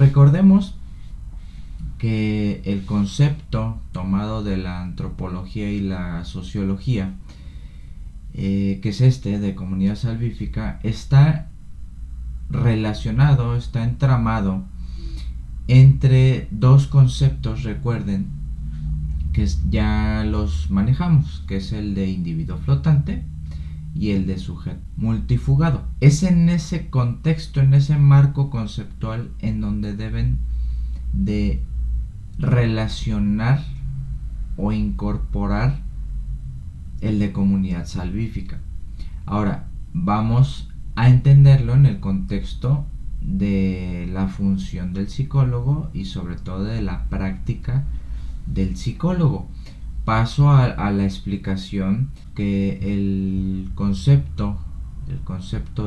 Recordemos que el concepto tomado de la antropología y la sociología, que es este de comunidad salvífica, está relacionado, está entramado entre dos conceptos, recuerden, que ya los manejamos, que es el de individuo flotante y el de sujeto multifugado. Es en ese contexto, en ese marco conceptual, en donde deben de relacionar o incorporar el de comunidad salvífica. Ahora, vamos a entenderlo en el contexto de la función del psicólogo y sobre todo de la práctica del psicólogo. Paso a la explicación que el concepto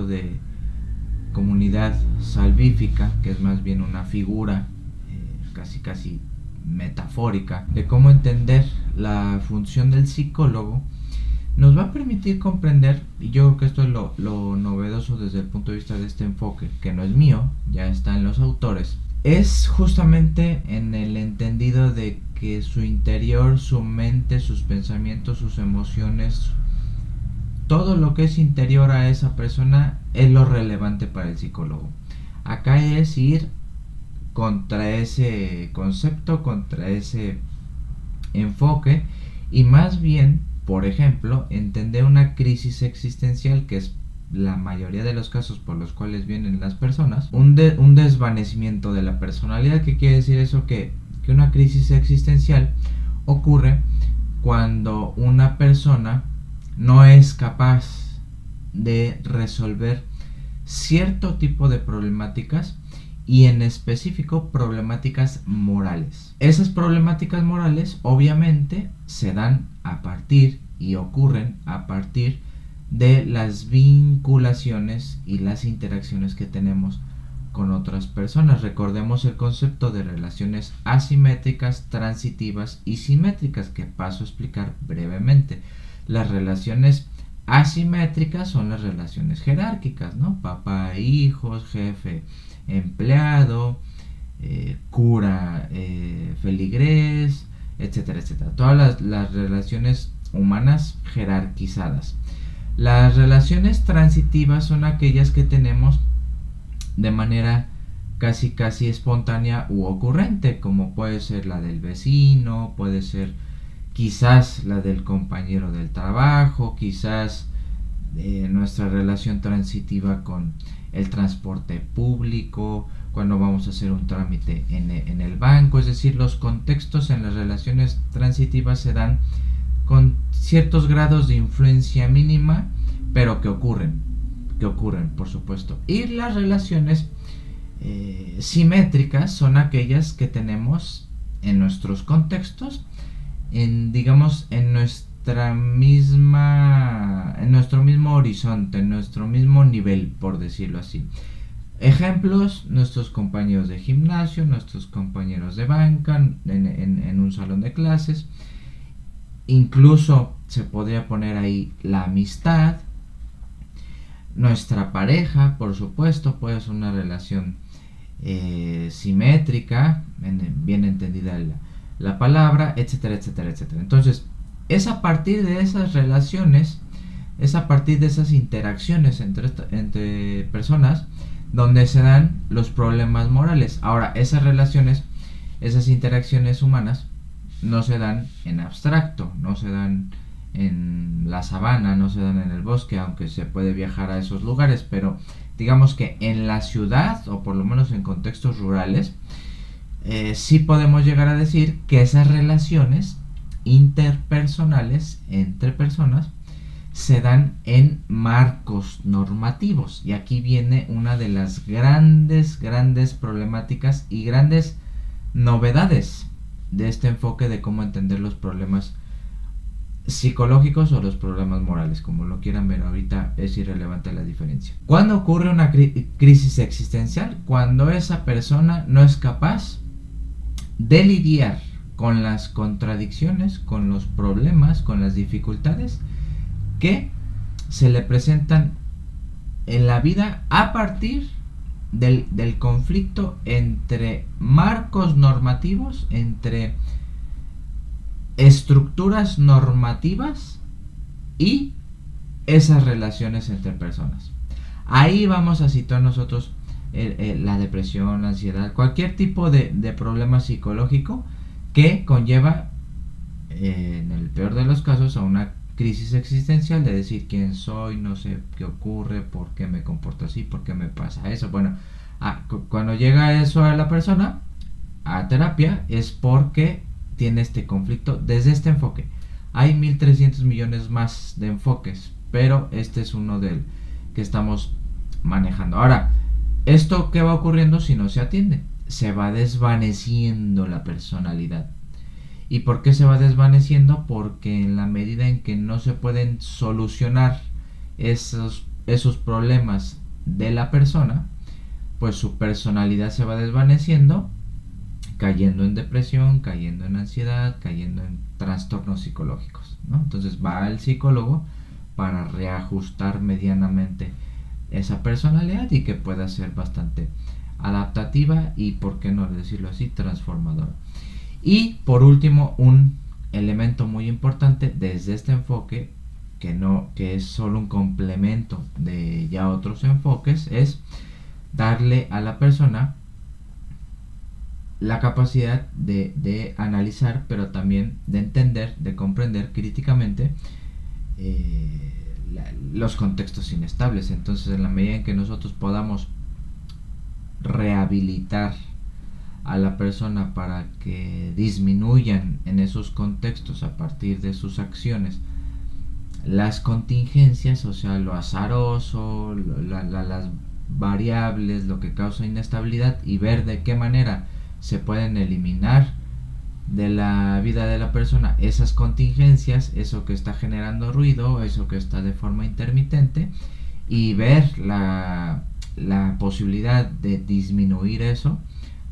de comunidad salvífica, que es más bien una figura casi metafórica de cómo entender la función del psicólogo, nos va a permitir comprender, y yo creo que esto es lo novedoso desde el punto de vista de este enfoque, que no es mío, ya está en los autores, es justamente en el entendido de que su interior, su mente, sus pensamientos, sus emociones, todo lo que es interior a esa persona es lo relevante para el psicólogo. Acá es ir contra ese concepto, contra ese enfoque, y más bien, por ejemplo, entender una crisis existencial, que es la mayoría de los casos por los cuales vienen las personas, un desvanecimiento de la personalidad. ¿Qué quiere decir eso? Que una crisis existencial ocurre cuando una persona no es capaz de resolver cierto tipo de problemáticas, y en específico problemáticas morales. Esas problemáticas morales obviamente se dan a partir y ocurren a partir de las vinculaciones y las interacciones que tenemos con otras personas. Recordemos el concepto de relaciones asimétricas, transitivas y simétricas, que paso a explicar brevemente. Las relaciones asimétricas son las relaciones jerárquicas, ¿no? Papá, hijos, jefe, empleado, cura, feligrés, etcétera, etcétera. Todas las relaciones humanas jerarquizadas. Las relaciones transitivas son aquellas que tenemos de manera casi espontánea u ocurrente, como puede ser la del vecino, puede ser quizás la del compañero del trabajo, quizás nuestra relación transitiva con el transporte público, cuando vamos a hacer un trámite en el banco. Es decir, los contextos en las relaciones transitivas se dan con ciertos grados de influencia mínima, pero que ocurren, por supuesto. Y las relaciones simétricas son aquellas que tenemos en nuestros contextos, en nuestro mismo horizonte, en nuestro mismo nivel, por decirlo así. Ejemplos: nuestros compañeros de gimnasio, nuestros compañeros de banca, en un salón de clases. Incluso se podría poner ahí la amistad, nuestra pareja, por supuesto, puede ser una relación simétrica, bien entendida la palabra, etcétera, etcétera, etcétera. Entonces, es a partir de esas relaciones, es a partir de esas interacciones entre personas, donde se dan los problemas morales. Ahora, esas relaciones, esas interacciones humanas, no se dan en abstracto, no se dan en la sabana, no se dan en el bosque, aunque se puede viajar a esos lugares, pero digamos que en la ciudad, o por lo menos en contextos rurales, sí podemos llegar a decir que esas relaciones interpersonales entre personas se dan en marcos normativos. Y aquí viene una de las grandes problemáticas y grandes novedades de este enfoque de cómo entender los problemas psicológicos o los problemas morales, como lo quieran ver. Ahorita es irrelevante la diferencia. ¿Cuándo ocurre una crisis existencial? Cuando esa persona no es capaz de lidiar con las contradicciones, con los problemas, con las dificultades que se le presentan en la vida a partir del conflicto entre marcos normativos, entre estructuras normativas y esas relaciones entre personas. Ahí vamos a situar nosotros la depresión, la ansiedad, cualquier tipo de problema psicológico que conlleva, en el peor de los casos, a una crisis existencial de decir quién soy, no sé qué ocurre, por qué me comporto así, por qué me pasa eso. Bueno, cuando llega eso a la persona a terapia es porque tiene este conflicto desde este enfoque. Hay 1300 millones más de enfoques, pero este es uno del que estamos manejando. Ahora, ¿esto qué va ocurriendo si no se atiende? Se va desvaneciendo la personalidad. ¿Y por qué se va desvaneciendo? Porque en la medida en que no se pueden solucionar esos problemas de la persona, pues su personalidad se va desvaneciendo, cayendo en depresión, cayendo en ansiedad, cayendo en trastornos psicológicos, ¿no? Entonces va al psicólogo para reajustar medianamente esa personalidad y que pueda ser bastante adaptativa y, por qué no decirlo así, transformadora. Y por último, un elemento muy importante desde este enfoque, que es solo un complemento de ya otros enfoques, es darle a la persona la capacidad de analizar, pero también de entender, de comprender críticamente los contextos inestables. Entonces, en la medida en que nosotros podamos rehabilitar a la persona para que disminuyan en esos contextos a partir de sus acciones las contingencias, o sea, lo azaroso, las variables, lo que causa inestabilidad, y ver de qué manera se pueden eliminar de la vida de la persona esas contingencias, eso que está generando ruido, eso que está de forma intermitente, y ver la posibilidad de disminuir eso,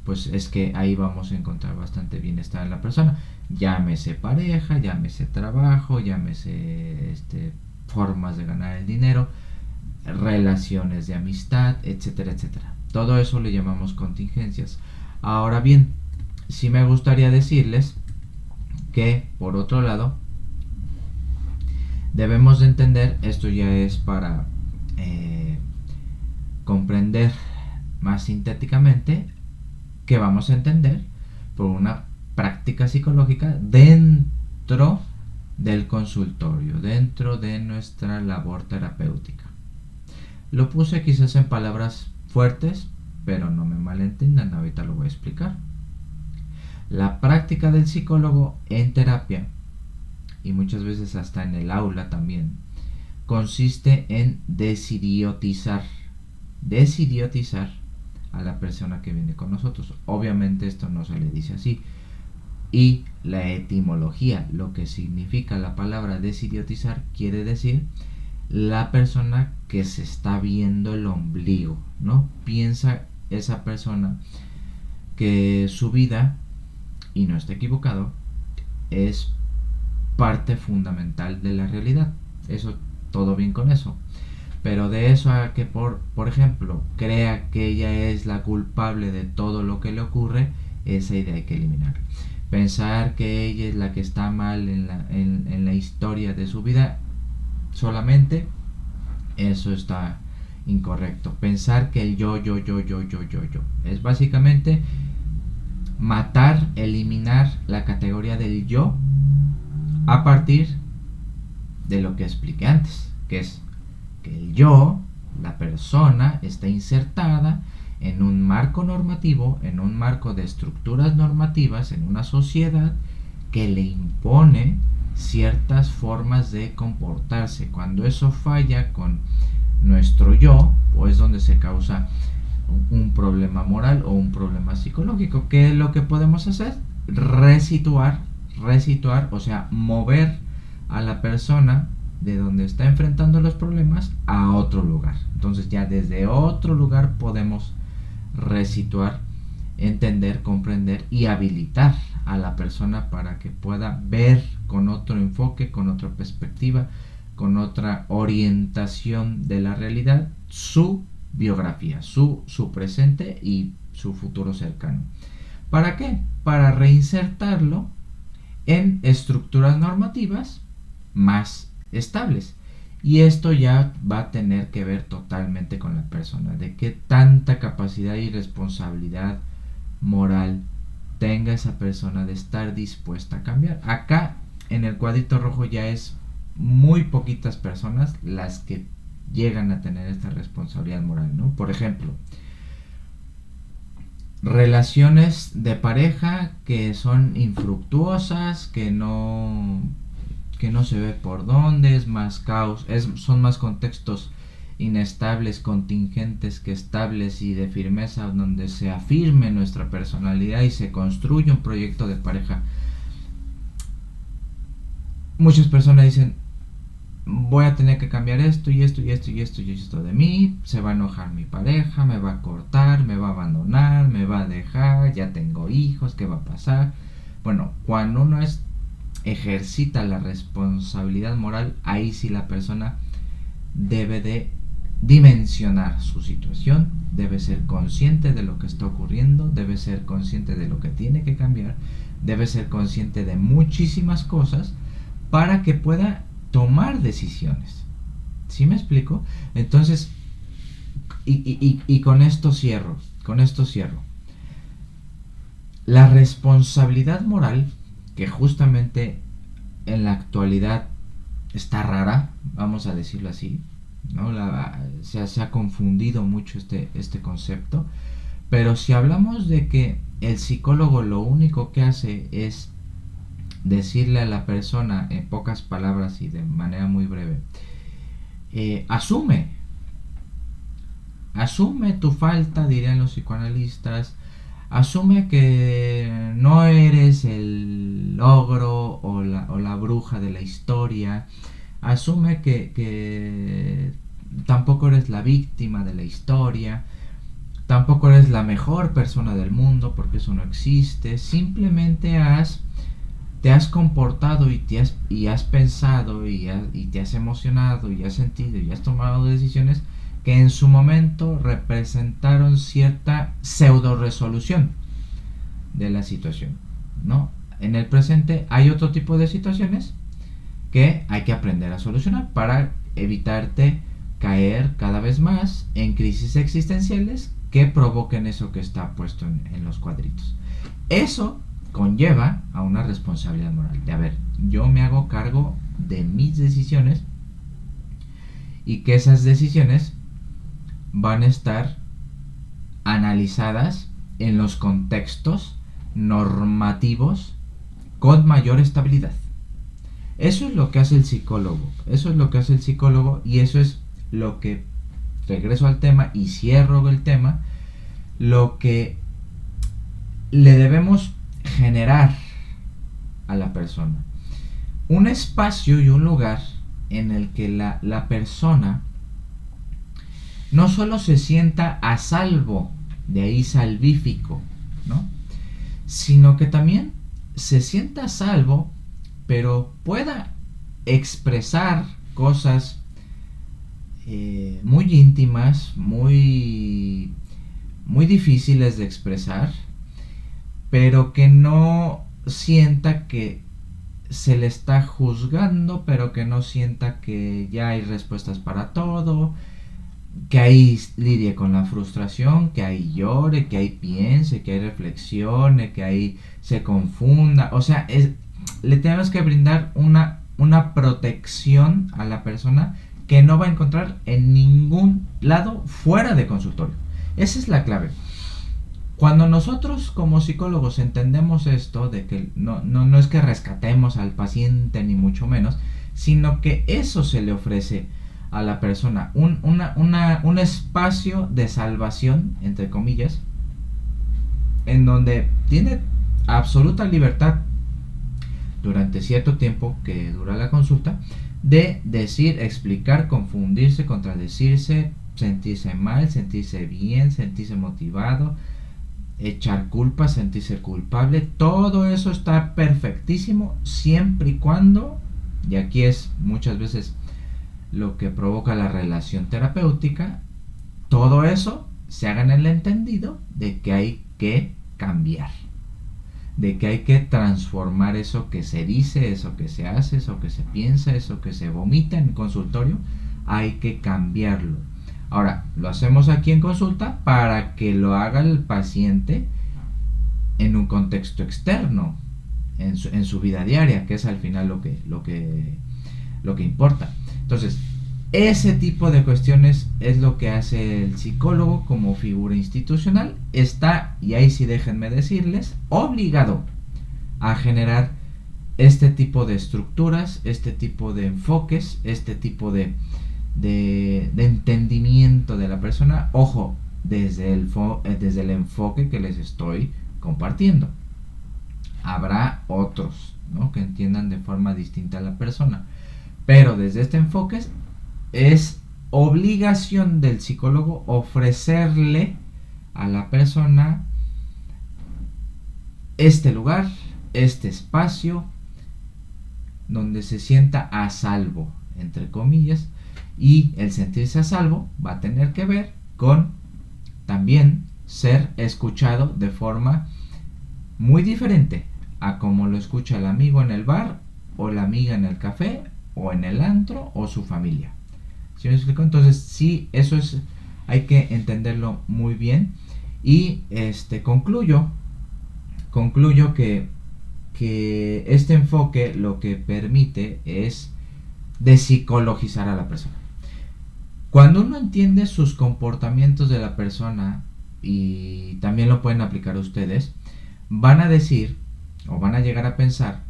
pues es que ahí vamos a encontrar bastante bienestar en la persona. Llámese pareja, llámese trabajo, llámese formas de ganar el dinero, relaciones de amistad, etcétera, etcétera. Todo eso le llamamos contingencias. Ahora bien, sí me gustaría decirles que, por otro lado, debemos de entender, esto ya es para comprender más sintéticamente, que vamos a entender por una práctica psicológica dentro del consultorio, dentro de nuestra labor terapéutica. Lo puse quizás en palabras fuertes, pero no me malentiendan, ahorita lo voy a explicar. La práctica del psicólogo en terapia, y muchas veces hasta en el aula también, consiste en desidiotizar a la persona que viene con nosotros. Obviamente esto no se le dice así. Y la etimología, lo que significa la palabra desidiotizar, quiere decir la persona que se está viendo el ombligo, ¿no? Piensa esa persona que su vida, y no está equivocado, es parte fundamental de la realidad. Eso, todo bien con eso. Pero de eso a que, por ejemplo, crea que ella es la culpable de todo lo que le ocurre, esa idea hay que eliminar. Pensar que ella es la que está mal en la historia de su vida, solamente eso está incorrecto. Pensar que el yo es básicamente matar, eliminar la categoría del yo a partir de lo que expliqué antes, que es que el yo, la persona, está insertada en un marco normativo, en un marco de estructuras normativas, en una sociedad que le impone ciertas formas de comportarse. Cuando eso falla con nuestro yo, pues es donde se causa un problema moral o un problema psicológico. ¿Qué es lo que podemos hacer? Resituar, o sea, mover a la persona de donde está enfrentando los problemas a otro lugar. Entonces ya desde otro lugar podemos resituar, entender, comprender y habilitar a la persona para que pueda ver con otro enfoque, con otra perspectiva, con otra orientación de la realidad, su biografía, su presente y su futuro cercano. ¿Para qué? Para reinsertarlo en estructuras normativas más estables. Y esto ya va a tener que ver totalmente con la persona, de qué tanta capacidad y responsabilidad moral tenga esa persona de estar dispuesta a cambiar. Acá en el cuadrito rojo ya es muy poquitas personas las que llegan a tener esta responsabilidad moral, ¿no? Por ejemplo, relaciones de pareja que son infructuosas, que no se ve por dónde, es más caos, son más contextos inestables, contingentes que estables y de firmeza, donde se afirme nuestra personalidad y se construye un proyecto de pareja. Muchas personas dicen, voy a tener que cambiar esto y esto y esto y esto y esto de mí, se va a enojar mi pareja, me va a cortar, me va a abandonar, me va a dejar, ya tengo hijos, ¿qué va a pasar? Bueno, cuando uno ejercita la responsabilidad moral, ahí sí la persona debe de dimensionar su situación, debe ser consciente de lo que está ocurriendo, debe ser consciente de lo que tiene que cambiar, debe ser consciente de muchísimas cosas para que pueda tomar decisiones. ¿Sí me explico? Entonces, y con esto cierro, La responsabilidad moral, que justamente en la actualidad está rara, vamos a decirlo así, ¿no? Se ha confundido mucho este concepto, pero si hablamos de que el psicólogo lo único que hace es decirle a la persona en pocas palabras y de manera muy breve, asume tu falta, dirían los psicoanalistas, asume que no eres el ogro o la bruja de la historia, asume que tampoco eres la víctima de la historia, tampoco eres la mejor persona del mundo, porque eso no existe, simplemente te has comportado y has pensado y te has emocionado y has sentido y has tomado decisiones que en su momento representaron cierta pseudo resolución de la situación, ¿no? En el presente hay otro tipo de situaciones que hay que aprender a solucionar para evitarte caer cada vez más en crisis existenciales que provoquen eso que está puesto en los cuadritos. Eso conlleva a una responsabilidad moral. De, a ver, yo me hago cargo de mis decisiones y que esas decisiones van a estar analizadas en los contextos normativos con mayor estabilidad. Eso es lo que hace el psicólogo. Y eso es lo que, regreso al tema y cierro el tema, lo que le debemos generar a la persona. Un espacio y un lugar en el que la persona no solo se sienta a salvo, de ahí salvífico, ¿no? Sino que también se sienta a salvo, pero pueda expresar cosas muy íntimas, muy difíciles de expresar, pero que no sienta que se le está juzgando, pero que no sienta que ya hay respuestas para todo, que ahí lidie con la frustración, que ahí llore, que ahí piense, que ahí reflexione, que ahí se confunda. O sea, le tenemos que brindar una protección a la persona que no va a encontrar en ningún lado fuera de consultorio. Esa es la clave. Cuando nosotros como psicólogos entendemos esto, de que no es que rescatemos al paciente ni mucho menos, sino que eso se le ofrece a la persona, un espacio de salvación, entre comillas, en donde tiene absoluta libertad durante cierto tiempo que dura la consulta, de decir, explicar, confundirse, contradecirse, sentirse mal, sentirse bien, sentirse motivado, echar culpa, sentirse culpable. Todo eso está perfectísimo siempre y cuando, y aquí es muchas veces lo que provoca la relación terapéutica, todo eso se haga en el entendido de que hay que cambiar, de que hay que transformar eso que se dice, eso que se hace, eso que se piensa, eso que se vomita en consultorio, hay que cambiarlo. Ahora, lo hacemos aquí en consulta para que lo haga el paciente en un contexto externo, en su vida diaria, que es al final lo que importa. Entonces, ese tipo de cuestiones es lo que hace el psicólogo como figura institucional. Está, y ahí sí déjenme decirles, obligado a generar este tipo de estructuras, este tipo de enfoques, este tipo de entendimiento de la persona. Ojo, desde el enfoque que les estoy compartiendo. Habrá otros, ¿no?, que entiendan de forma distinta a la persona. Pero desde este enfoque es obligación del psicólogo ofrecerle a la persona este lugar, este espacio donde se sienta a salvo, entre comillas, y el sentirse a salvo va a tener que ver con también ser escuchado de forma muy diferente a como lo escucha el amigo en el bar o la amiga en el café o en el antro o su familia. ¿Sí me explico? Entonces sí, eso es, hay que entenderlo muy bien. Y concluyo que este enfoque lo que permite es despsicologizar a la persona. Cuando uno entiende sus comportamientos de la persona, y también lo pueden aplicar ustedes, van a decir o van a llegar a pensar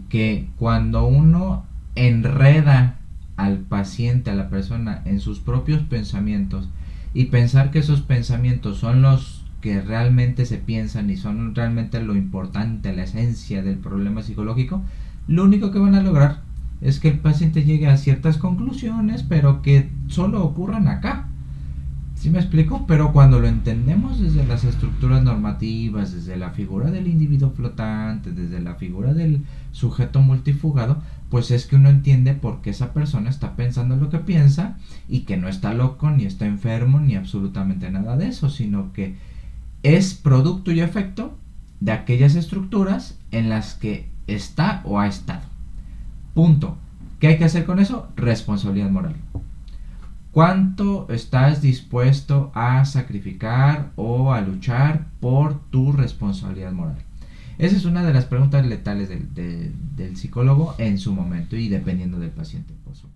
que cuando uno enreda al paciente, a la persona, en sus propios pensamientos, y pensar que esos pensamientos son los que realmente se piensan y son realmente lo importante, la esencia del problema psicológico, lo único que van a lograr es que el paciente llegue a ciertas conclusiones, pero que solo ocurran acá. ¿Sí me explico? Pero cuando lo entendemos desde las estructuras normativas, desde la figura del individuo flotante, desde la figura del sujeto multifugado, pues es que uno entiende por qué esa persona está pensando lo que piensa, y que no está loco, ni está enfermo, ni absolutamente nada de eso, sino que es producto y efecto de aquellas estructuras en las que está o ha estado. Punto. ¿Qué hay que hacer con eso? Responsabilidad moral. ¿Cuánto estás dispuesto a sacrificar o a luchar por tu responsabilidad moral? Esa es una de las preguntas letales del psicólogo en su momento y dependiendo del paciente, por supuesto.